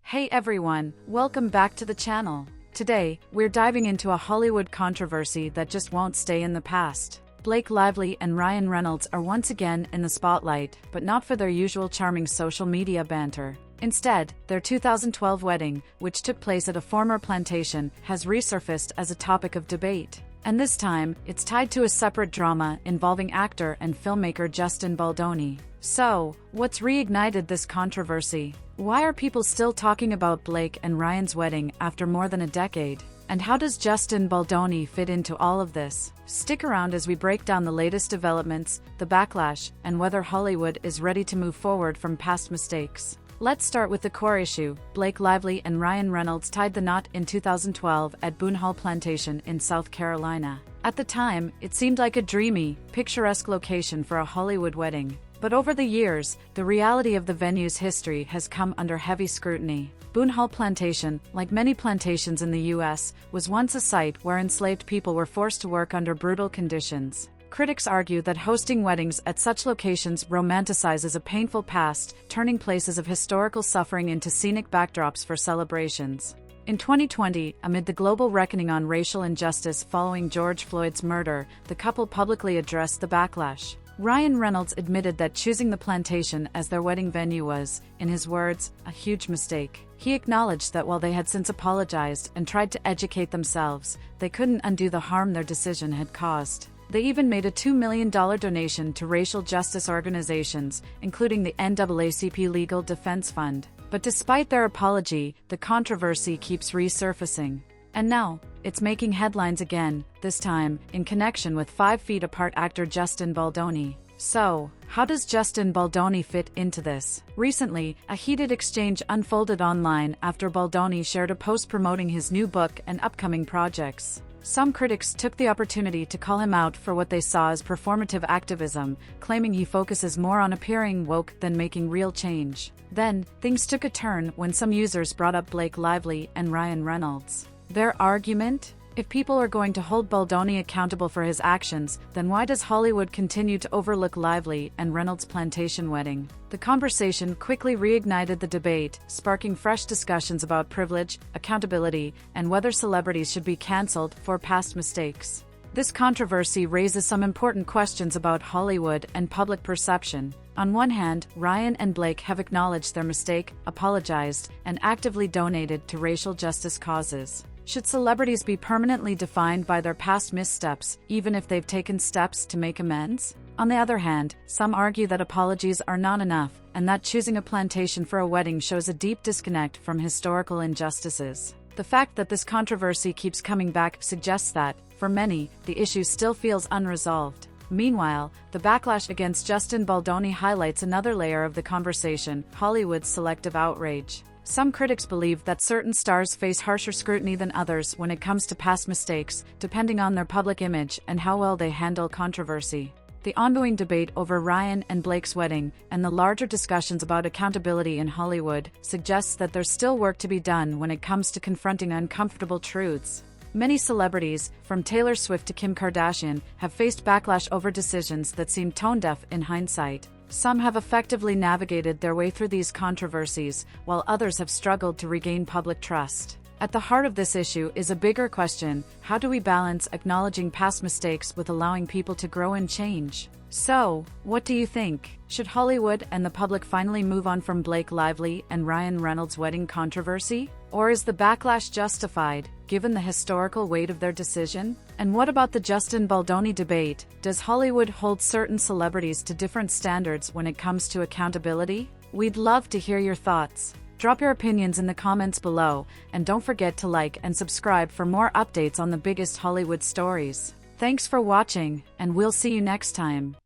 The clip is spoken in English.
Hey everyone, welcome back to the channel. Today, we're diving into a Hollywood controversy that just won't stay in the past. Blake Lively and Ryan Reynolds are once again in the spotlight, but not for their usual charming social media banter. Instead, their 2012 wedding, which took place at a former plantation, has resurfaced as a topic of debate. And this time, it's tied to a separate drama involving actor and filmmaker Justin Baldoni. So, what's reignited this controversy? Why are people still talking about Blake and Ryan's wedding after more than a decade? And how does Justin Baldoni fit into all of this? Stick around as we break down the latest developments, the backlash, and whether Hollywood is ready to move forward from past mistakes. Let's start with the core issue. Blake Lively and Ryan Reynolds tied the knot in 2012 at Plantation in South Carolina. At the time, it seemed like a dreamy, picturesque location for a Hollywood wedding. But over the years, the reality of the venue's history has come under heavy scrutiny. Plantation, like many plantations in the U.S., was once a site where enslaved people were forced to work under brutal conditions. Critics argue that hosting weddings at such locations romanticizes a painful past, turning places of historical suffering into scenic backdrops for celebrations. In 2020, amid the global reckoning on racial injustice following George Floyd's murder, the couple publicly addressed the backlash. Ryan Reynolds admitted that choosing the plantation as their wedding venue was, in his words, a huge mistake. He acknowledged that while they had since apologized and tried to educate themselves, they couldn't undo the harm their decision had caused. They even made a $2 million donation to racial justice organizations, including the NAACP Legal Defense Fund. But despite their apology, the controversy keeps resurfacing. And now, it's making headlines again, this time in connection with 5 feet apart actor Justin Baldoni. So, how does Justin Baldoni fit into this? Recently, a heated exchange unfolded online after Baldoni shared a post promoting his new book and upcoming projects. Some critics took the opportunity to call him out for what they saw as performative activism, claiming he focuses more on appearing woke than making real change. Then, things took a turn when some users brought up Blake Lively and Ryan Reynolds. Their argument? If people are going to hold Baldoni accountable for his actions, then why does Hollywood continue to overlook Lively and Reynolds' plantation wedding? The conversation quickly reignited the debate, sparking fresh discussions about privilege, accountability, and whether celebrities should be cancelled for past mistakes. This controversy raises some important questions about Hollywood and public perception. On one hand, Ryan and Blake have acknowledged their mistake, apologized, and actively donated to racial justice causes. Should celebrities be permanently defined by their past missteps, even if they've taken steps to make amends? On the other hand, some argue that apologies are not enough, and that choosing a plantation for a wedding shows a deep disconnect from historical injustices. The fact that this controversy keeps coming back suggests that, for many, the issue still feels unresolved. Meanwhile, the backlash against Justin Baldoni highlights another layer of the conversation: Hollywood's selective outrage. Some critics believe that certain stars face harsher scrutiny than others when it comes to past mistakes, depending on their public image and how well they handle controversy. The ongoing debate over Ryan and Blake's wedding, and the larger discussions about accountability in Hollywood, suggests that there's still work to be done when it comes to confronting uncomfortable truths. Many celebrities, from Taylor Swift to Kim Kardashian, have faced backlash over decisions that seem tone-deaf in hindsight. Some have effectively navigated their way through these controversies, while others have struggled to regain public trust. At the heart of this issue is a bigger question: how do we balance acknowledging past mistakes with allowing people to grow and change? So, what do you think? Should Hollywood and the public finally move on from Blake Lively and Ryan Reynolds' wedding controversy? Or is the backlash justified, given the historical weight of their decision? And what about the Justin Baldoni debate? Does Hollywood hold certain celebrities to different standards when it comes to accountability? We'd love to hear your thoughts. Drop your opinions in the comments below, and don't forget to like and subscribe for more updates on the biggest Hollywood stories. Thanks for watching, and we'll see you next time.